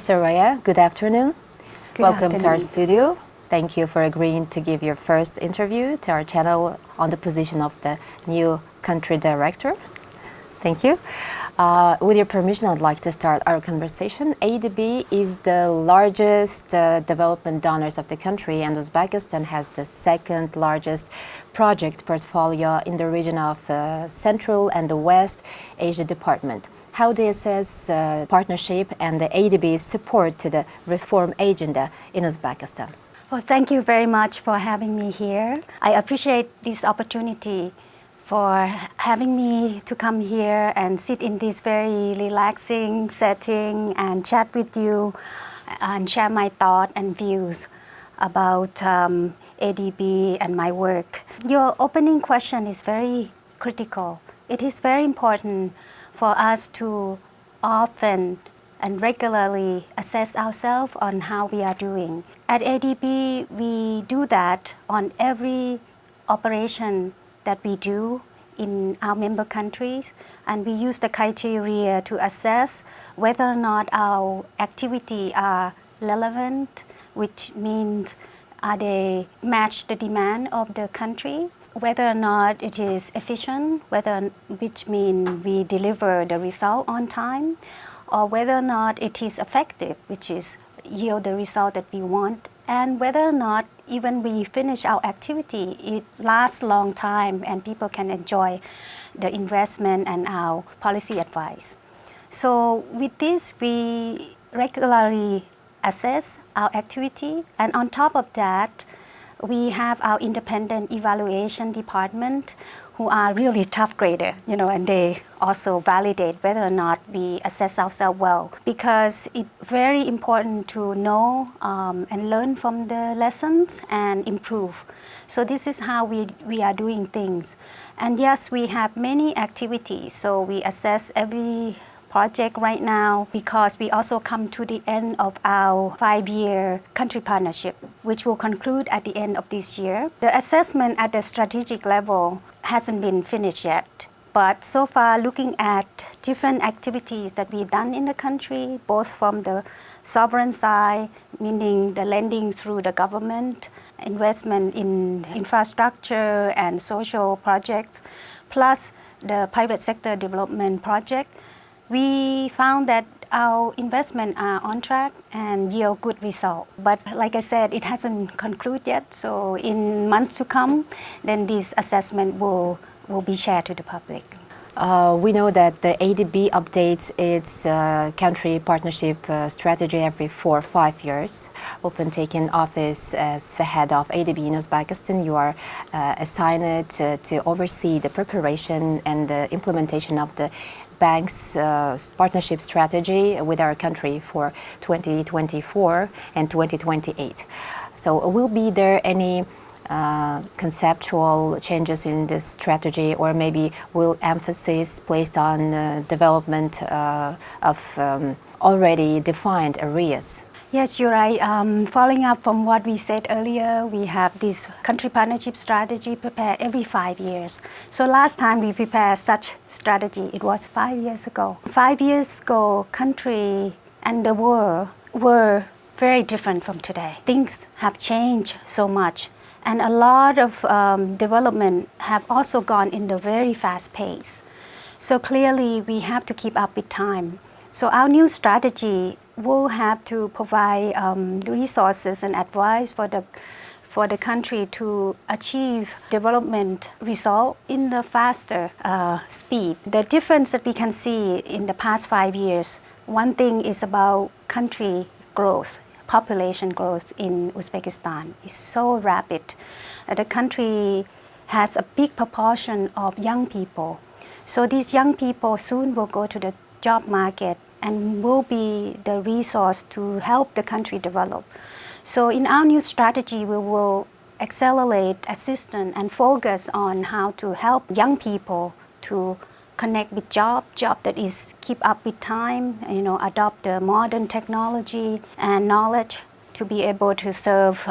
Uzbekistan, good afternoon. Welcome to our afternoon. studio. Thank you for agreeing to give your first interview to our channel on the position of the new country director. Thank you. With your permission, I'd like to start our conversation. ADB is the largest development donors of the country, and Uzbekistan has the second largest project portfolio in the region of Central and the West Asia Department. How do you assess partnership and the ADB's support to the reform agenda in Uzbekistan? Well, thank you very much for having me here. I appreciate this opportunity for having me to come here and sit in this very relaxing setting and chat with you and share my thoughts and views about ADB and my work. Your opening question is very critical. It is very important for us to often and regularly assess ourselves on how we are doing. At ADB, we do that on every operation that we do in our member countries, and we use the criteria to assess whether or not our activities are relevant, which means are they match the demand of the country, whether or not it is efficient, which means we deliver the result on time, or whether or not it is effective, which is yield the result that we want, and whether or not even we finish our activity, it lasts a long time and people can enjoy the investment and our policy advice. So with this, we regularly assess our activity, and on top of that, we have our independent evaluation department who are really tough grader, and they also validate whether or not we assess ourselves well, because it's very important to know and learn from the lessons and improve. So this is how we are doing things. And yes, we have many activities, so we assess every project right now because we also come to the end of our 5-year country partnership, which will conclude at the end of this year. The assessment at the strategic level hasn't been finished yet, but so far looking at different activities that we've done in the country, both from the sovereign side, meaning the lending through the government, investment in infrastructure and social projects, plus the private sector development project, we found that our investments are on track and yield good results. But like I said, it hasn't concluded yet. So in months to come, then this assessment will be shared to the public. We know that the ADB updates its country partnership strategy every 4 or 5 years. Upon taking office as the head of ADB in Uzbekistan, you are assigned to oversee the preparation and the implementation of the bank's partnership strategy with our country for 2024 and 2028. So will be there any conceptual changes in this strategy, or maybe will emphasis placed on development of already defined areas? Yes, you're right. Following up from what we said earlier, we have this country partnership strategy prepared every 5 years. So last time we prepared such strategy, it was 5 years ago. 5 years ago, country and the world were very different from today. Things have changed so much, and a lot of development have also gone in the very fast pace. So clearly, we have to keep up with time. So our new strategy will have to provide resources and advice for the country to achieve development result in the faster speed. The difference that we can see in the past 5 years, one thing is about country growth. Population growth in Uzbekistan is so rapid. The country has a big proportion of young people. So these young people soon will go to the job market and will be the resource to help the country develop. So in our new strategy, we will accelerate assistance and focus on how to help young people to connect with job that is keep up with time, adopt the modern technology and knowledge to be able to serve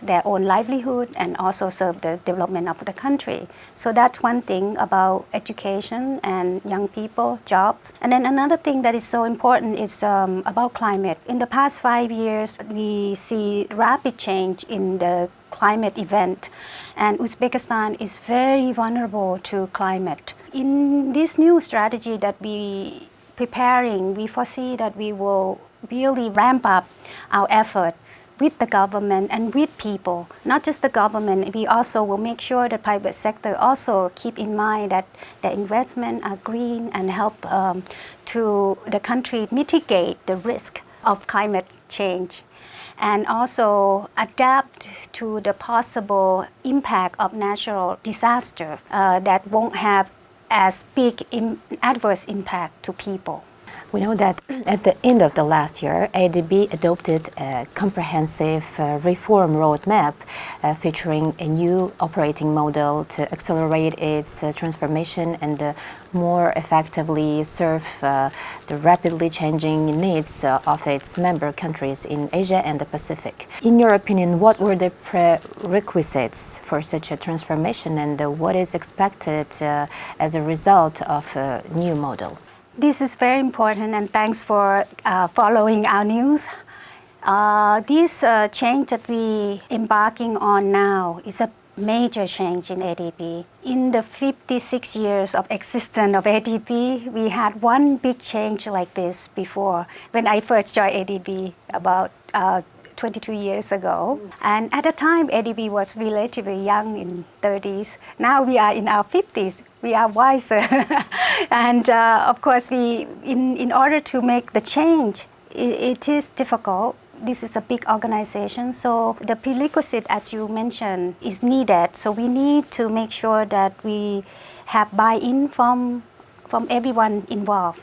their own livelihood and also serve the development of the country. So that's one thing about education and young people, jobs. And then another thing that is so important is about climate. In the past 5 years, we see rapid change in the climate event, and Uzbekistan is very vulnerable to climate. In this new strategy that we preparing, we foresee that we will really ramp up our effort with the government and with people. Not just the government, we also will make sure the private sector also keep in mind that the investment are green and help to the country mitigate the risk of climate change, and also adapt to the possible impact of natural disaster that won't have as big adverse impact to people. We know that at the end of the last year, ADB adopted a comprehensive reform roadmap featuring a new operating model to accelerate its transformation and more effectively serve the rapidly changing needs of its member countries in Asia and the Pacific. In your opinion, what were the prerequisites for such a transformation, and what is expected as a result of a new model? This is very important, and thanks for following our news. This change that we embarking on now is a major change in ADB. In the 56 years of existence of ADB, we had one big change like this before when I first joined ADB about 22 years ago. And at the time, ADB was relatively young, in 30s. Now we are in our 50s. We are wiser. And of course, in order to make the change, it is difficult. This is a big organization, so the prerequisite, as you mentioned, is needed. So we need to make sure that we have buy-in from everyone involved,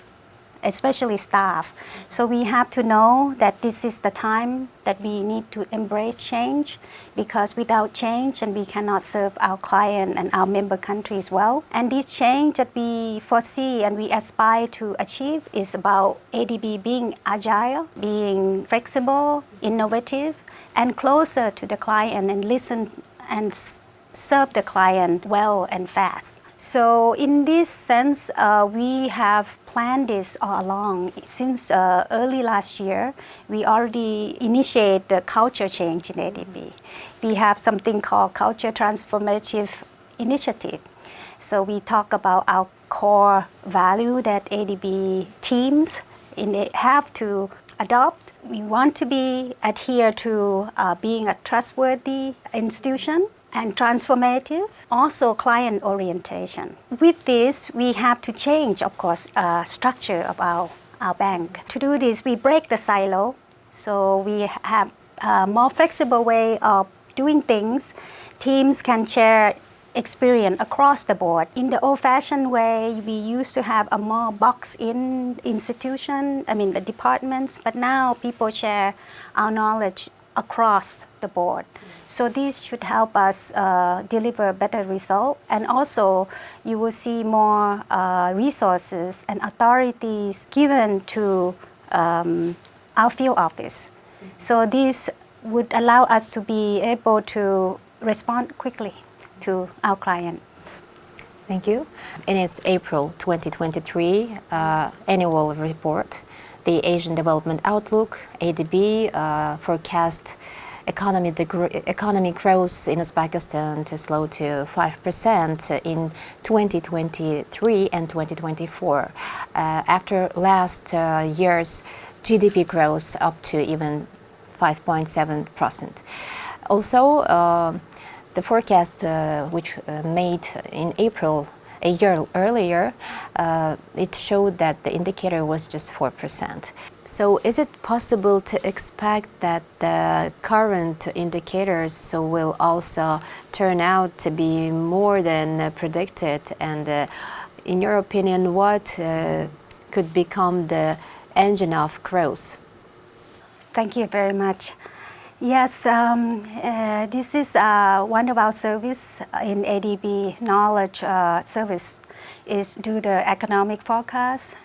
especially staff. So we have to know that this is the time that we need to embrace change, because without change, and we cannot serve our client and our member countries well. And this change that we foresee and we aspire to achieve is about ADB being agile, being flexible, innovative, and closer to the client, and listen and serve the client well and fast. So in this sense, we have planned this all along. Since early last year, we already initiate the culture change in ADB. We have something called Culture Transformative Initiative. So we talk about our core value that ADB teams have to adopt. We want to adhere to being a trustworthy institution and transformative, also client orientation. With this, we have to change, of course, structure of our bank. To do this, we break the silo, so we have a more flexible way of doing things. Teams can share experience across the board. In the old-fashioned way, we used to have a more box-in institution, the departments, but now people share our knowledge across the board. So this should help us deliver better results, and also you will see more resources and authorities given to our field office. So this would allow us to be able to respond quickly to our clients. Thank you. In its April 2023 annual report, the Asian Development Outlook, ADB, forecast economic growth in Uzbekistan to slow to 5% in 2023 and 2024, after last year's GDP growth up to even 5.7%. Also, the forecast which made in April a year earlier, it showed that the indicator was just 4%. So is it possible to expect that the current indicators will also turn out to be more than predicted? And in your opinion, what could become the engine of growth? Thank you very much. Yes, this is one of our service in ADB, knowledge service, is do the economic forecast.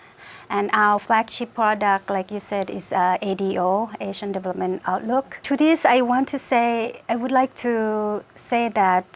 And our flagship product, like you said, is ADO, Asian Development Outlook. To this, I would like to say that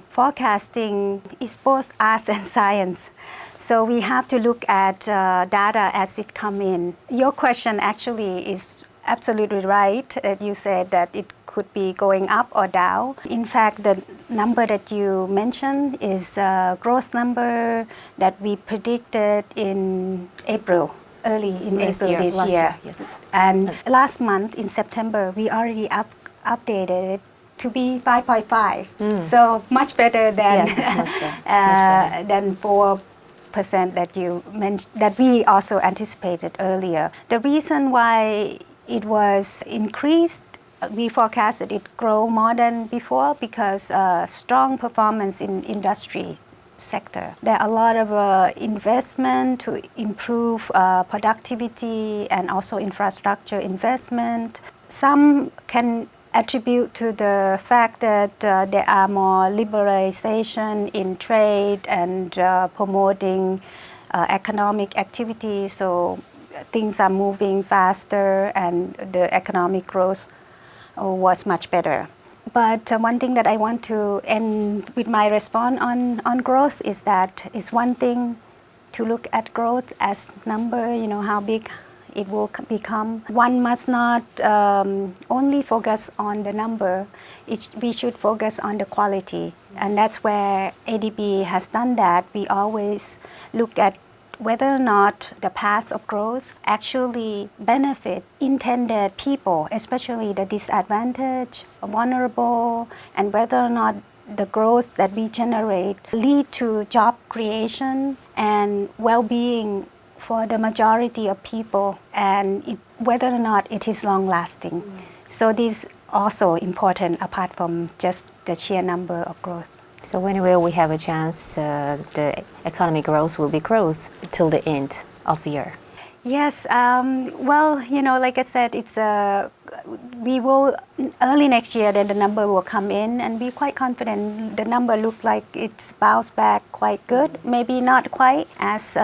forecasting is both art and science. So we have to look at data as it come in. Your question actually is absolutely right that you said that it could be going up or down. In fact, the number that you mentioned is a growth number that we predicted in April, early in Last April this year. Yes. And last month in September, we already updated it to be 5.5. So much better than, Yes, it's much better. than 4% that you mentioned, that we also anticipated earlier. The reason why it was increased, we forecasted it grow more than before because strong performance in industry sector. There are a lot of investment to improve productivity and also infrastructure investment. Some can attribute to the fact that there are more liberalization in trade and promoting economic activity, so things are moving faster and the economic growth was much better. But one thing that I want to end with my response on growth is that it's one thing to look at growth as number, how big it will become. One must not only focus on the number, we should focus on the quality. And that's where ADB has done that. We always look at whether or not the path of growth actually benefit intended people, especially the disadvantaged, vulnerable, and whether or not the growth that we generate lead to job creation and well-being for the majority of people, and whether or not it is long-lasting. So this is also important apart from just the sheer number of growth. So whenever we have a chance, the economic growth will be growth till the end of the year. Yes, well, like I said, we will, early next year, then the number will come in and be quite confident. The number looks like it's bounced back quite good. Maybe not quite as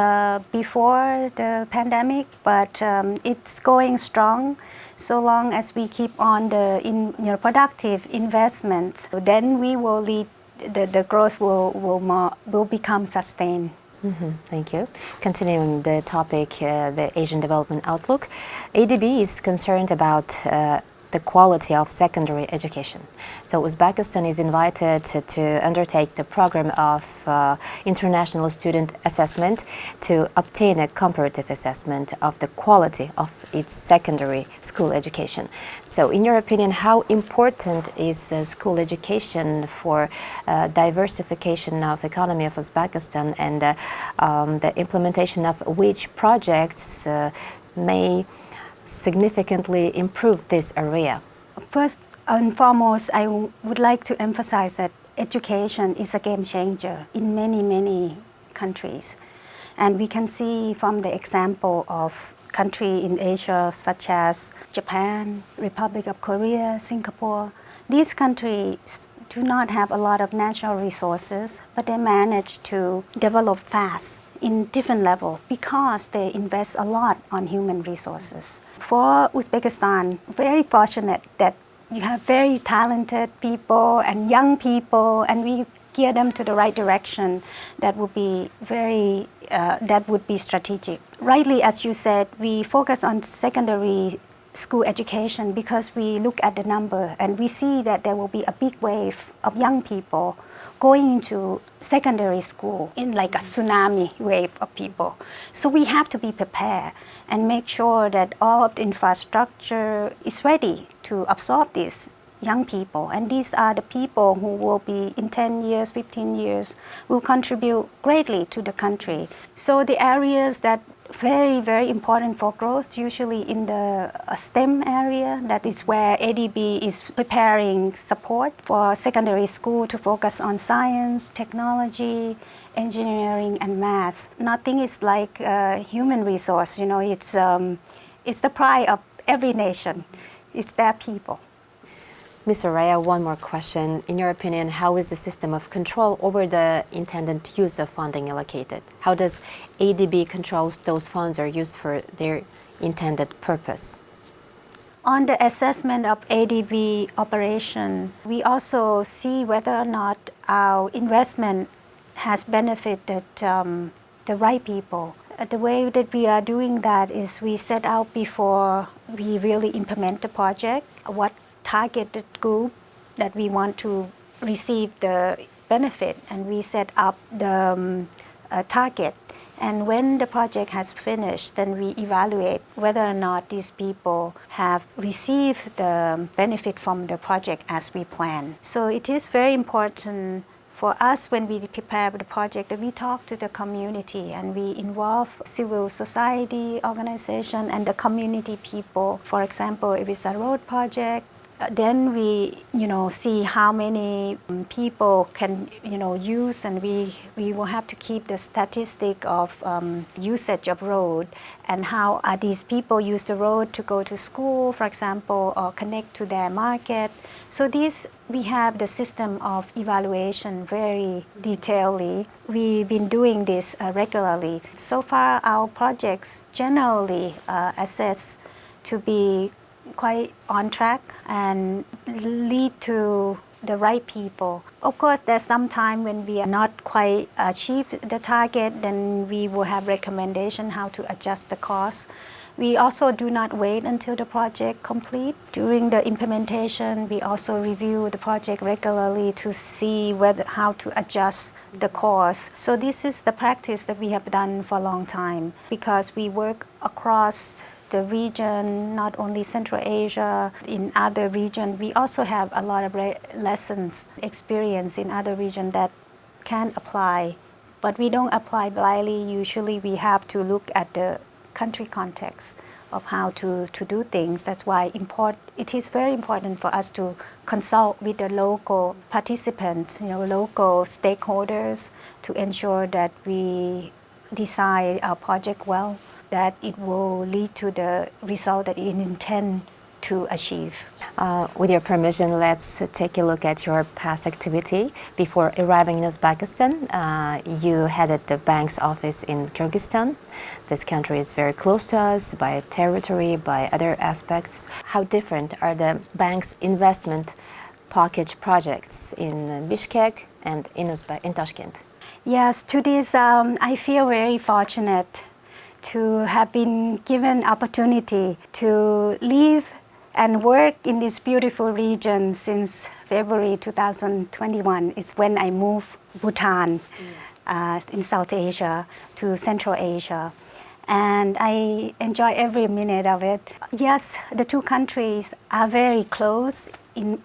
before the pandemic, but it's going strong. So long as we keep on the productive investments, then we will lead. The growth will become sustained. Thank you. Continuing the topic, the Asian Development Outlook, ADB is concerned about the quality of secondary education. So Uzbekistan is invited to undertake the program of international student assessment to obtain a comparative assessment of the quality of its secondary school education. So in your opinion, how important is school education for diversification of economy of Uzbekistan, and the implementation of which projects may significantly improve this area? First and foremost, I would like to emphasize that education is a game changer in many, many countries. And we can see from the example of countries in Asia such as Japan, Republic of Korea, Singapore. These countries do not have a lot of natural resources, but they manage to develop fast in different levels because they invest a lot on human resources. For Uzbekistan, very fortunate that you have very talented people and young people, and we gear them to the right direction. That would be strategic. Rightly, as you said, we focus on secondary school education because we look at the number and we see that there will be a big wave of young people going into secondary school in like a tsunami wave of people. So we have to be prepared and make sure that all of the infrastructure is ready to absorb these young people. And these are the people who will be in 10 years, 15 years, will contribute greatly to the country. So the areas that very, very important for growth, usually in the STEM area. That is where ADB is preparing support for secondary school to focus on science, technology, engineering, and math. Nothing is like human resource, it's the pride of every nation. It's their people. Ms. Araya, one more question. In your opinion, how is the system of control over the intended use of funding allocated? How does ADB controls those funds are used for their intended purpose? On the assessment of ADB operation, we also see whether or not our investment has benefited the right people. The way that we are doing that is we set out before we really implement the project, what targeted group that we want to receive the benefit, and we set up the target. And when the project has finished, then we evaluate whether or not these people have received the benefit from the project as we plan. So it is very important for us when we prepare the project that we talk to the community and we involve civil society organization and the community people. For example, if it's a road project, then we see how many people can use, and we will have to keep the statistic of usage of road and how these people use the road to go to school, for example, or connect to their market. So we have the system of evaluation very detailedly. We've been doing this regularly. So far, our projects generally assess to be quite on track and lead to the right people. Of course, there's some time when we are not quite achieve the target, then we will have recommendation how to adjust the cost. We also do not wait until the project complete. During the implementation, we also review the project regularly to see how to adjust the cost. So this is the practice that we have done for a long time because we work across the region, not only Central Asia, in other regions. We also have a lot of lessons, experience in other regions that can apply, but we don't apply blindly. Usually we have to look at the country context of how to do things. That's why it is very important for us to consult with the local participants, local stakeholders, to ensure that we design our project well, that it will lead to the result that it intends to achieve. With your permission, let's take a look at your past activity. Before arriving in Uzbekistan, you headed the bank's office in Kyrgyzstan. This country is very close to us by territory, by other aspects. How different are the bank's investment package projects in Bishkek and in Tashkent? Yes, to this, I feel very fortunate to have been given opportunity to live and work in this beautiful region since February 2021. It's when I moved Bhutan in South Asia to Central Asia. And I enjoy every minute of it. Yes, the two countries are very close in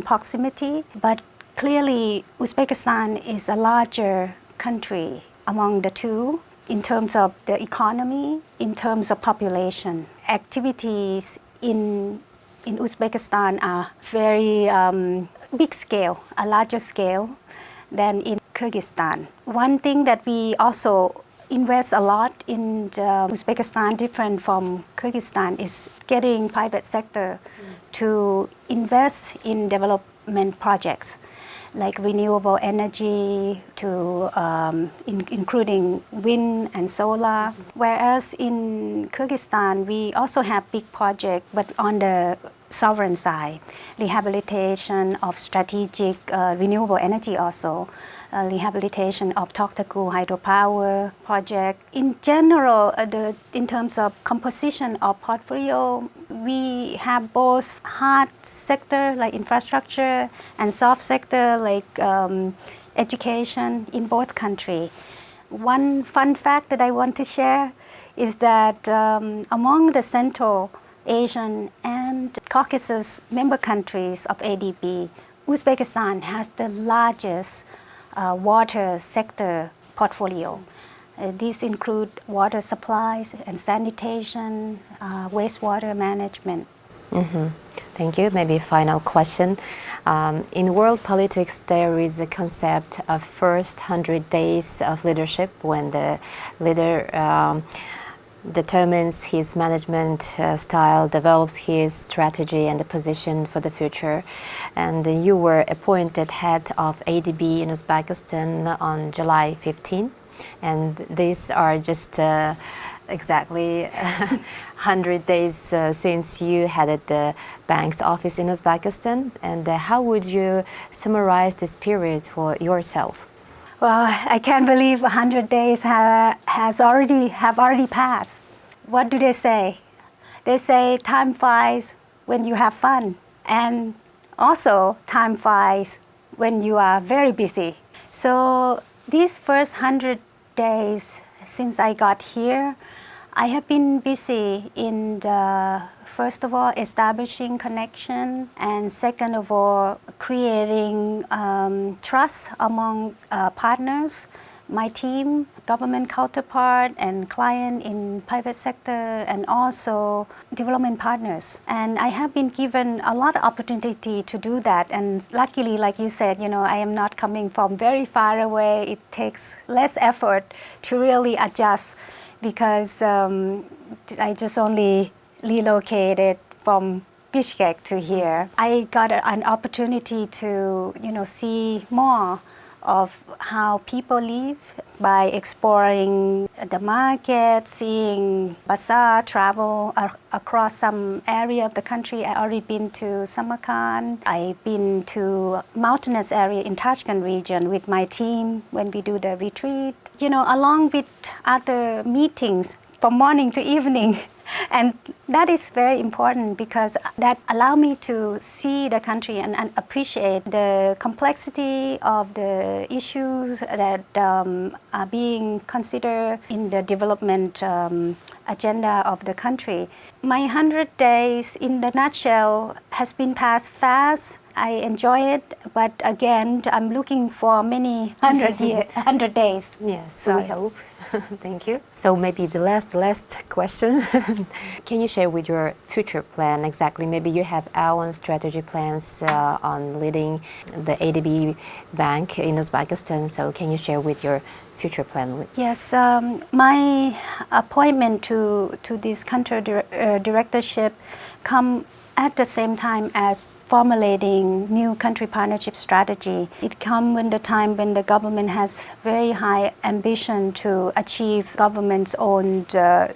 proximity, but clearly Uzbekistan is a larger country among the two in terms of the economy, in terms of population. Activities in Uzbekistan are very big scale, a larger scale than in Kyrgyzstan. One thing that we also invest a lot in Uzbekistan, different from Kyrgyzstan, is getting private sector to invest in development projects like renewable energy, to including wind and solar. Whereas in Kyrgyzstan, we also have big projects, but on the sovereign side, rehabilitation of strategic renewable energy also, rehabilitation of Toktaku hydropower project. In general, in terms of composition of portfolio, we have both hard sector like infrastructure and soft sector like education in both countries. One fun fact that I want to share is that among the Central Asian and Caucasus member countries of ADB, Uzbekistan has the largest water sector portfolio. These include water supplies and sanitation, wastewater management. Thank you. Maybe final question. In world politics, there is a concept of first 100 days of leadership when the leader determines his management style, develops his strategy and the position for the future. And you were appointed head of ADB in Uzbekistan on July 15. And these are just exactly 100 days since you headed the bank's office in Uzbekistan. And how would you summarize this period for yourself? Well, I can't believe 100 days have already passed. What do they say? They say time flies when you have fun, and also time flies when you are very busy. So these first 100 days since I got here, I have been busy in first of all, establishing connection, and second of all, creating trust among partners, my team, government counterpart, and client in private sector, and also development partners. And I have been given a lot of opportunity to do that. And luckily, like you said, I am not coming from very far away. It takes less effort to really adjust, because I just only relocated from Bishkek to here. I got an opportunity to, see more of how people live by exploring the market, seeing bazaar, travel across some area of the country. I already been to Samarkand. I've been to mountainous area in Tashkent region with my team when we do the retreat. Along with other meetings from morning to evening. And that is very important, because that allows me to see the country and appreciate the complexity of the issues that are being considered in the development agenda of the country. My 100 days, in the nutshell, has been passed fast. I enjoy it, but again, I'm looking for many 100 days. Yes, so we hope. Thank you. So maybe the last question. Can you share with your future plan exactly? Maybe you have own strategy plans on leading the ADB bank in Uzbekistan. So can you share with your future plan? Yes, my appointment to this country directorship come at the same time as formulating new country partnership strategy. It comes when the time when the government has very high ambition to achieve government's own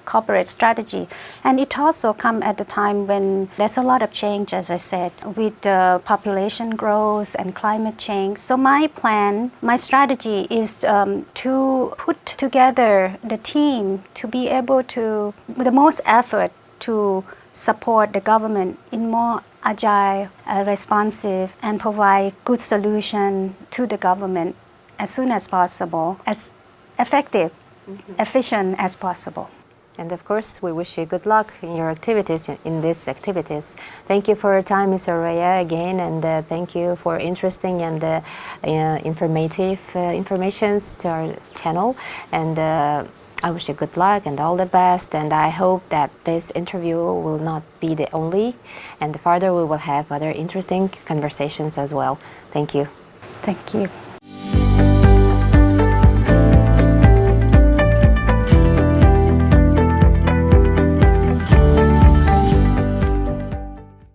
corporate strategy. And it also comes at the time when there's a lot of change, as I said, with population growth and climate change. So my plan, my strategy is to put together the team to be able to, with the most effort, to support the government in more agile, responsive, and provide good solution to the government as soon as possible, as effective, efficient as possible. And of course, we wish you good luck in your activities, in these activities. Thank you for your time, Ms. Araya, again, and thank you for interesting and informative informations to our channel. And I wish you good luck and all the best, and I hope that this interview will not be the only, and further we will have other interesting conversations as well. Thank you. Thank you.